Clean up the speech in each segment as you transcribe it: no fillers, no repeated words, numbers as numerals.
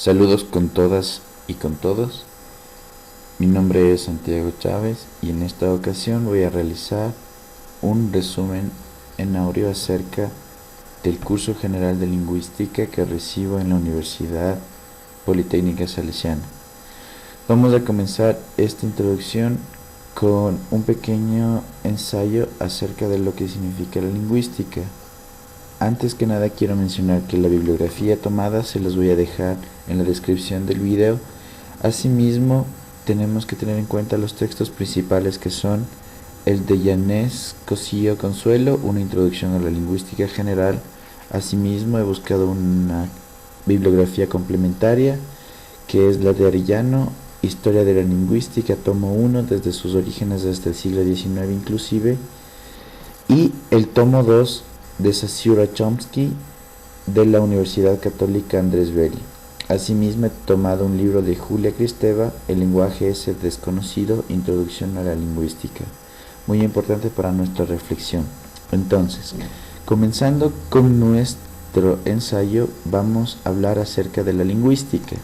Saludos con todas y con todos. Mi nombre es Santiago Chávez y en esta ocasión voy a realizar un resumen en audio acerca del curso general de lingüística que recibo en la Universidad Politécnica Salesiana. Vamos a comenzar esta introducción con un pequeño ensayo acerca de lo que significa la lingüística. Antes que nada quiero mencionar que la bibliografía tomada se los voy a dejar en la descripción del video. Asimismo, tenemos que tener en cuenta los textos principales, que son el de Yanez Cosío Consuelo, una introducción a la lingüística general. Asimismo, he buscado una bibliografía complementaria, que es la de Arellano, Historia de la Lingüística, tomo 1, desde sus orígenes hasta el siglo XIX inclusive, y el tomo 2 de Sasiura Chomsky, de la Universidad Católica Andrés Belli. Asimismo, he tomado un libro de Julia Kristeva, El lenguaje es el desconocido, Introducción a la lingüística, muy importante para nuestra reflexión. Entonces, comenzando con nuestro ensayo, vamos a hablar acerca de la lingüística.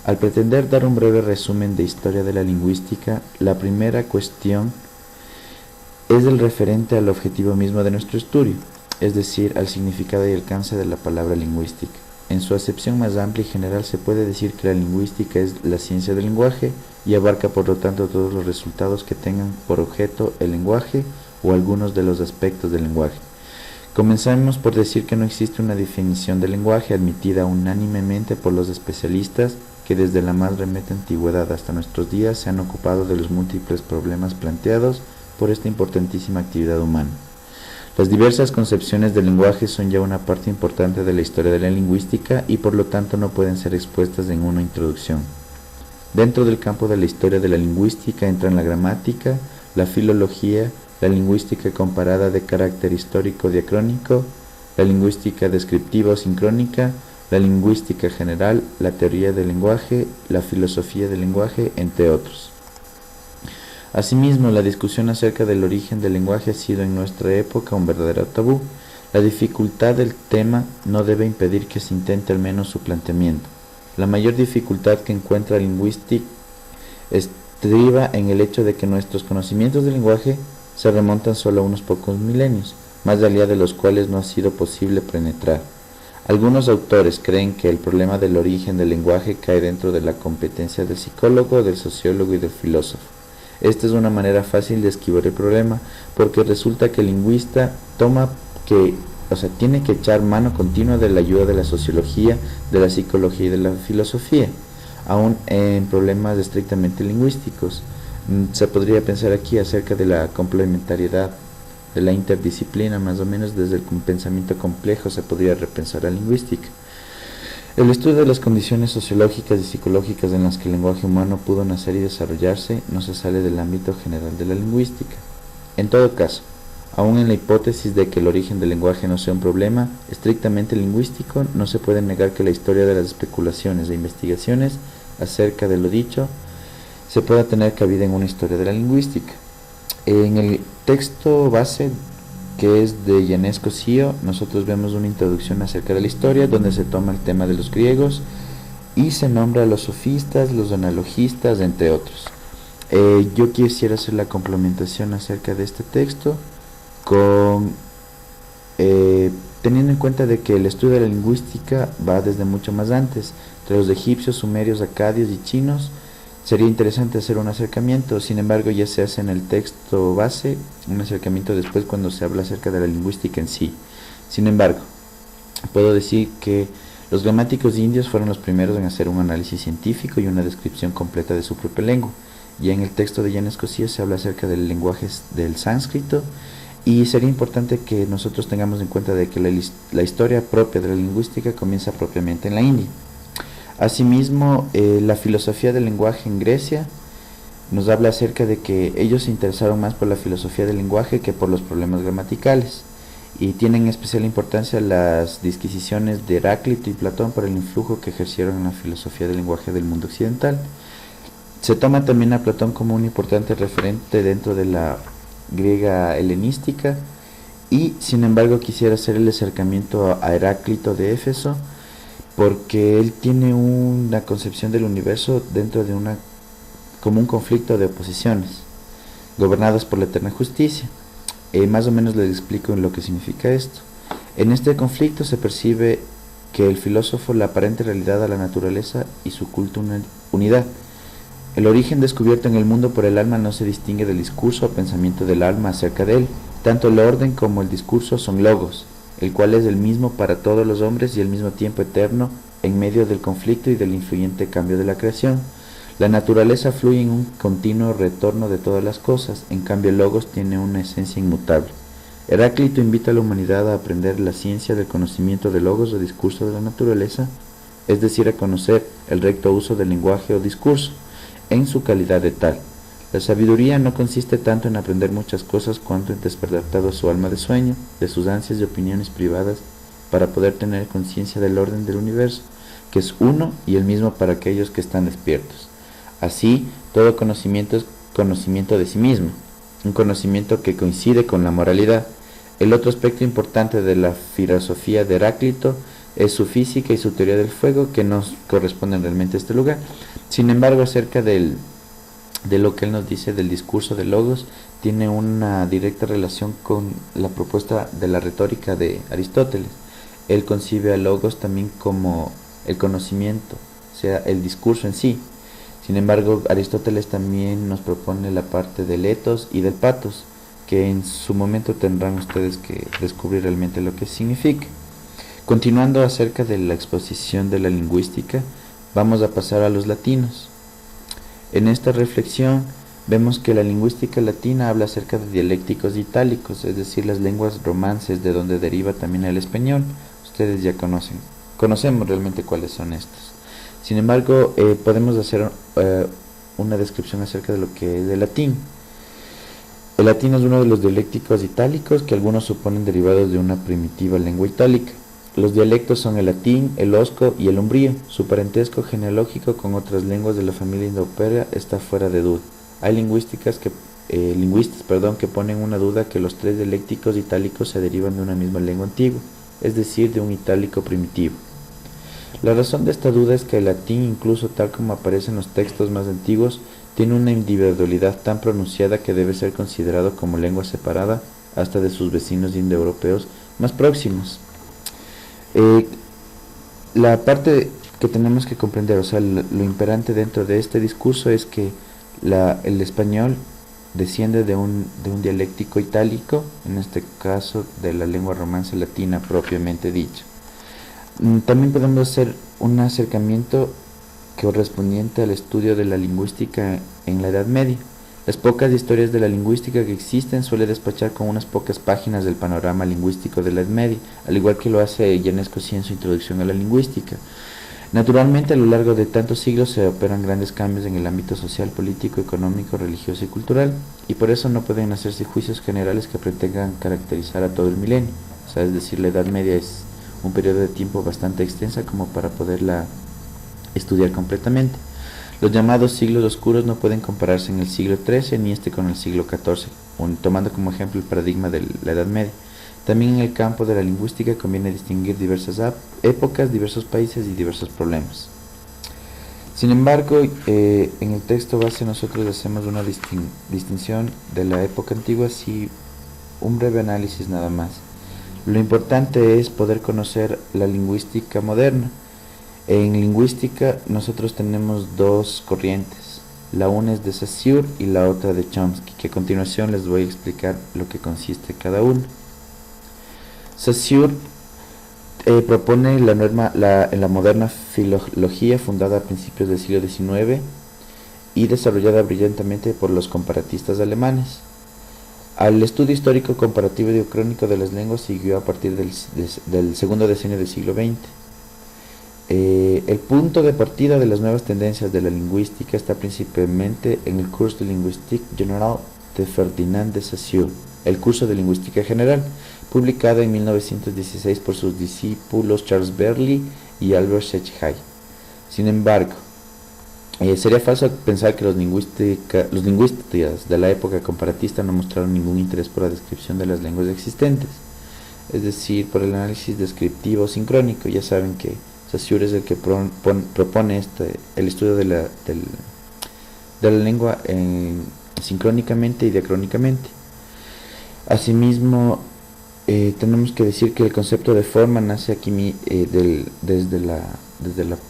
Al pretender dar un breve resumen de historia de la lingüística, la primera cuestión es el referente al objetivo mismo de nuestro estudio, es decir, al significado y alcance de la palabra lingüística. En su acepción más amplia y general se puede decir que la lingüística es la ciencia del lenguaje y abarca por lo tanto todos los resultados que tengan por objeto el lenguaje o algunos de los aspectos del lenguaje. Comenzamos por decir que no existe una definición del lenguaje admitida unánimemente por los especialistas que desde la más remota antigüedad hasta nuestros días se han ocupado de los múltiples problemas planteados por esta importantísima actividad humana. Las diversas concepciones del lenguaje son ya una parte importante de la historia de la lingüística y por lo tanto no pueden ser expuestas en una introducción. Dentro del campo de la historia de la lingüística entran la gramática, la filología, la lingüística comparada de carácter histórico diacrónico, la lingüística descriptiva o sincrónica, la lingüística general, la teoría del lenguaje, la filosofía del lenguaje, entre otros. Asimismo, la discusión acerca del origen del lenguaje ha sido en nuestra época un verdadero tabú. La dificultad del tema no debe impedir que se intente al menos su planteamiento. La mayor dificultad que encuentra el lingüística estriba en el hecho de que nuestros conocimientos del lenguaje se remontan solo a unos pocos milenios, más allá de los cuales no ha sido posible penetrar. Algunos autores creen que el problema del origen del lenguaje cae dentro de la competencia del psicólogo, del sociólogo y del filósofo. Esta es una manera fácil de esquivar el problema, porque resulta que el lingüista tiene que echar mano continua de la ayuda de la sociología, de la psicología y de la filosofía, aún en problemas estrictamente lingüísticos. Se podría pensar aquí acerca de la complementariedad, de la interdisciplina, más o menos desde el pensamiento complejo se podría repensar la lingüística. El estudio de las condiciones sociológicas y psicológicas en las que el lenguaje humano pudo nacer y desarrollarse no se sale del ámbito general de la lingüística. En todo caso, aun en la hipótesis de que el origen del lenguaje no sea un problema estrictamente lingüístico, no se puede negar que la historia de las especulaciones e investigaciones acerca de lo dicho se pueda tener cabida en una historia de la lingüística. En el texto base, que es de Yanez Cosío, nosotros vemos una introducción acerca de la historia, donde se toma el tema de los griegos y se nombra a los sofistas, los analogistas, entre otros. Yo quisiera hacer la complementación acerca de este texto teniendo en cuenta de que el estudio de la lingüística va desde mucho más antes, entre los egipcios, sumerios, acadios y chinos. Sería interesante hacer un acercamiento, sin embargo ya se hace en el texto base, un acercamiento después cuando se habla acerca de la lingüística en sí. Sin embargo, puedo decir que los gramáticos indios fueron los primeros en hacer un análisis científico y una descripción completa de su propia lengua. Ya en el texto de Yanez Cosío se habla acerca del lenguaje del sánscrito, y sería importante que nosotros tengamos en cuenta de que la historia propia de la lingüística comienza propiamente en la India. Asimismo, la filosofía del lenguaje en Grecia nos habla acerca de que ellos se interesaron más por la filosofía del lenguaje que por los problemas gramaticales, y tienen especial importancia las disquisiciones de Heráclito y Platón por el influjo que ejercieron en la filosofía del lenguaje del mundo occidental. Se toma también a Platón como un importante referente dentro de la griega helenística, y sin embargo quisiera hacer el acercamiento a Heráclito de Éfeso, porque él tiene una concepción del universo dentro de como un conflicto de oposiciones, gobernadas por la eterna justicia. Más o menos les explico lo que significa esto. En este conflicto se percibe que el filósofo la aparente realidad a la naturaleza y su culto unidad. El origen descubierto en el mundo por el alma no se distingue del discurso o pensamiento del alma acerca de él. Tanto el orden como el discurso son logos, el cual es el mismo para todos los hombres y al mismo tiempo eterno en medio del conflicto y del influyente cambio de la creación. La naturaleza fluye en un continuo retorno de todas las cosas, en cambio el logos tiene una esencia inmutable. Heráclito invita a la humanidad a aprender la ciencia del conocimiento del logos o discurso de la naturaleza, es decir, a conocer el recto uso del lenguaje o discurso, en su calidad de tal. La sabiduría no consiste tanto en aprender muchas cosas cuanto en despertar a su alma de sueño, de sus ansias y opiniones privadas, para poder tener conciencia del orden del universo, que es uno y el mismo para aquellos que están despiertos. Así, todo conocimiento es conocimiento de sí mismo, un conocimiento que coincide con la moralidad. El otro aspecto importante de la filosofía de Heráclito es su física y su teoría del fuego, que no corresponden realmente a este lugar. Sin embargo, acerca de lo que él nos dice del discurso de logos, tiene una directa relación con la propuesta de la retórica de Aristóteles. Él concibe a logos también como el conocimiento, o sea, el discurso en sí. Sin embargo, Aristóteles también nos propone la parte del ethos y del pathos, que en su momento tendrán ustedes que descubrir realmente lo que significa. Continuando acerca de la exposición de la lingüística, vamos a pasar a los latinos. En esta reflexión vemos que la lingüística latina habla acerca de dialécticos y itálicos, es decir, las lenguas romances de donde deriva también el español. Ustedes ya conocemos realmente cuáles son estos. Sin embargo, podemos hacer una descripción acerca de lo que es el latín. El latín es uno de los dialécticos itálicos que algunos suponen derivados de una primitiva lengua itálica. Los dialectos son el latín, el osco y el umbrío. Su parentesco genealógico con otras lenguas de la familia indoeuropea está fuera de duda. Hay lingüistas que ponen una duda que los tres dialécticos itálicos se derivan de una misma lengua antigua, es decir, de un itálico primitivo. La razón de esta duda es que el latín, incluso tal como aparece en los textos más antiguos, tiene una individualidad tan pronunciada que debe ser considerado como lengua separada hasta de sus vecinos indoeuropeos más próximos. La parte que tenemos que comprender, o sea, lo imperante dentro de este discurso es que el español desciende de un dialéctico itálico, en este caso de la lengua romance latina propiamente dicha. También podemos hacer un acercamiento correspondiente al estudio de la lingüística en la Edad Media. Las pocas historias de la lingüística que existen suele despachar con unas pocas páginas del panorama lingüístico de la Edad Media, al igual que lo hace Ionesco en su introducción a la lingüística. Naturalmente, a lo largo de tantos siglos se operan grandes cambios en el ámbito social, político, económico, religioso y cultural, y por eso no pueden hacerse juicios generales que pretendan caracterizar a todo el milenio. O sea, es decir, la Edad Media es un periodo de tiempo bastante extensa como para poderla estudiar completamente. Los llamados siglos oscuros no pueden compararse en el siglo XIII ni este con el siglo XIV, tomando como ejemplo el paradigma de la Edad Media. También en el campo de la lingüística conviene distinguir diversas épocas, diversos países y diversos problemas. Sin embargo, en el texto base nosotros hacemos una distinción de la época antigua, así un breve análisis nada más. Lo importante es poder conocer la lingüística moderna. En lingüística nosotros tenemos dos corrientes, la una es de Saussure y la otra de Chomsky, que a continuación les voy a explicar lo que consiste cada uno. Saussure propone la moderna filología fundada a principios del siglo XIX y desarrollada brillantemente por los comparatistas alemanes. Al estudio histórico comparativo y diacrónico de las lenguas siguió a partir del segundo decenio del siglo XX. El punto de partida de las nuevas tendencias de la lingüística está principalmente en el Cours de Linguistique Générale de Ferdinand de Saussure, el curso de lingüística general, publicado en 1916 por sus discípulos Charles Berley y Albert Schweitzer. Sin embargo, sería falso pensar que los lingüistas de la época comparatista no mostraron ningún interés por la descripción de las lenguas existentes, es decir, por el análisis descriptivo sincrónico. Ya saben que Saussure es el que propone el estudio de la lengua sincrónicamente y diacrónicamente. Asimismo, tenemos que decir que el concepto de forma nace aquí desde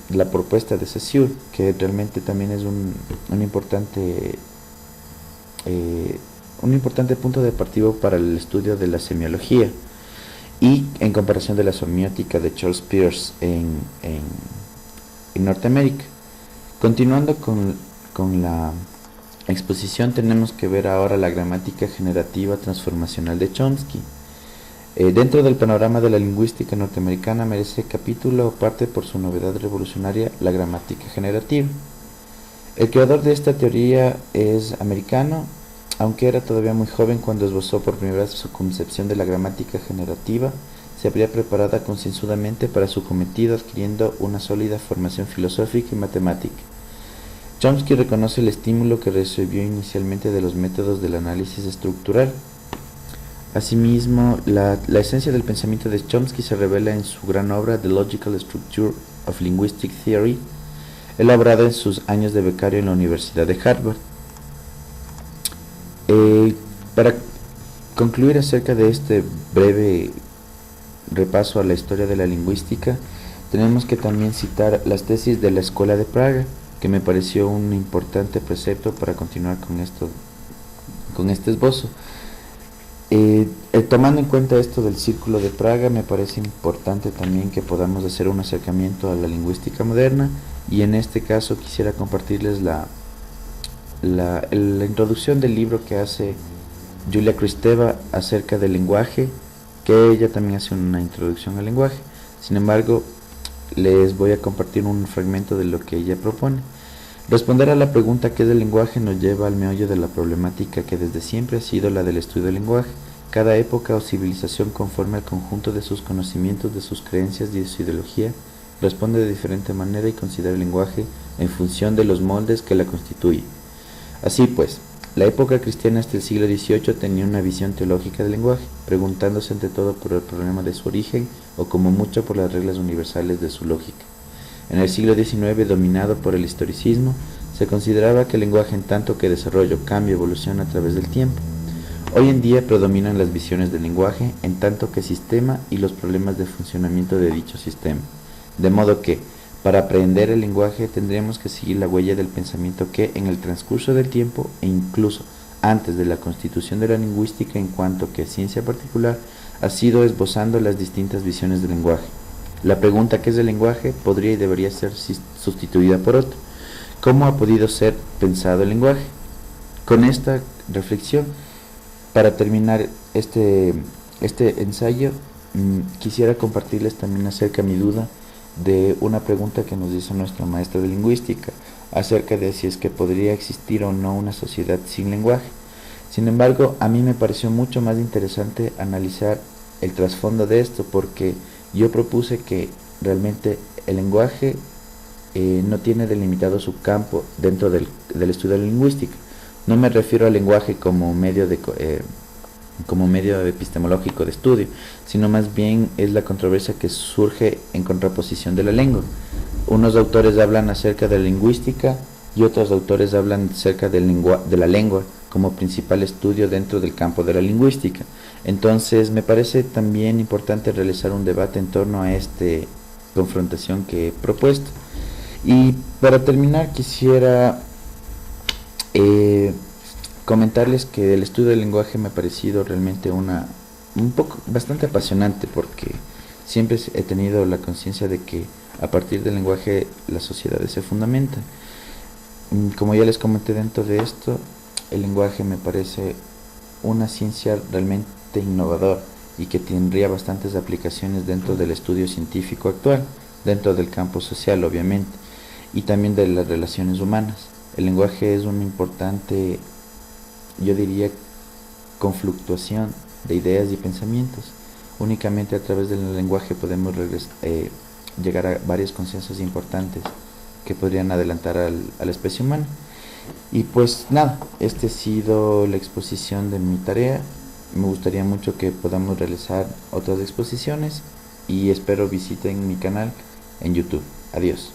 la propuesta de Saussure, que realmente también es un importante punto de partida para el estudio de la semiología, y en comparación de la semiótica de Charles Peirce en Norteamérica. Continuando con la exposición, tenemos que ver ahora la gramática generativa transformacional de Chomsky. Dentro del panorama de la lingüística norteamericana merece capítulo aparte por su novedad revolucionaria, la gramática generativa. El creador de esta teoría es americano, aunque era todavía muy joven cuando esbozó por primera vez su concepción de la gramática generativa. Se habría preparado concienzudamente para su cometido, adquiriendo una sólida formación filosófica y matemática. Chomsky reconoce el estímulo que recibió inicialmente de los métodos del análisis estructural. Asimismo, la esencia del pensamiento de Chomsky se revela en su gran obra The Logical Structure of Linguistic Theory, elaborada en sus años de becario en la Universidad de Harvard. Para concluir acerca de este breve repaso a la historia de la lingüística, tenemos que también citar las tesis de la Escuela de Praga, que me pareció un importante precepto para continuar con este esbozo. Tomando en cuenta esto del Círculo de Praga, me parece importante también que podamos hacer un acercamiento a la lingüística moderna, y en este caso quisiera compartirles la introducción del libro que hace Julia Kristeva acerca del lenguaje, que ella también hace una introducción al lenguaje. Sin embargo, les voy a compartir un fragmento de lo que ella propone. Responder a la pregunta ¿qué es el lenguaje? Nos lleva al meollo de la problemática que desde siempre ha sido la del estudio del lenguaje. Cada época o civilización, conforme al conjunto de sus conocimientos, de sus creencias y de su ideología, responde de diferente manera y considera el lenguaje en función de los moldes que la constituyen. Así pues, la época cristiana hasta el siglo XVIII tenía una visión teológica del lenguaje, preguntándose ante todo por el problema de su origen o como mucho por las reglas universales de su lógica. En el siglo XIX, dominado por el historicismo, se consideraba que el lenguaje en tanto que desarrollo, cambio, evoluciona a través del tiempo. Hoy en día predominan las visiones del lenguaje en tanto que sistema y los problemas de funcionamiento de dicho sistema. De modo que, para aprender el lenguaje tendríamos que seguir la huella del pensamiento que, en el transcurso del tiempo e incluso antes de la constitución de la lingüística en cuanto que ciencia particular, ha sido esbozando las distintas visiones del lenguaje. La pregunta ¿qué es el lenguaje? Podría y debería ser sustituida por otra. ¿Cómo ha podido ser pensado el lenguaje? Con esta reflexión, para terminar este ensayo, quisiera compartirles también acerca de mi duda de una pregunta que nos hizo nuestra maestra de lingüística acerca de si es que podría existir o no una sociedad sin lenguaje. Sin embargo, a mí me pareció mucho más interesante analizar el trasfondo de esto, porque yo propuse que realmente el lenguaje no tiene delimitado su campo dentro del estudio de la lingüística. No me refiero al lenguaje como medio epistemológico de estudio, sino más bien es la controversia que surge en contraposición de la lengua. Unos autores hablan acerca de la lingüística y otros autores hablan acerca de la lengua como principal estudio dentro del campo de la lingüística. Entonces me parece también importante realizar un debate en torno a esta confrontación que he propuesto. Y para terminar quisiera comentarles que el estudio del lenguaje me ha parecido realmente bastante apasionante, porque siempre he tenido la conciencia de que a partir del lenguaje las sociedades se fundamentan. Como ya les comenté dentro de esto, el lenguaje me parece una ciencia realmente innovadora y que tendría bastantes aplicaciones dentro del estudio científico actual, dentro del campo social obviamente, y también de las relaciones humanas. El lenguaje es una importante, yo diría, confluctuación de ideas y pensamientos. Únicamente a través del lenguaje podemos llegar a varios consensos importantes que podrían adelantar a la especie humana. Y pues nada, esta ha sido la exposición de mi tarea. Me gustaría mucho que podamos realizar otras exposiciones y espero visiten mi canal en YouTube. Adiós.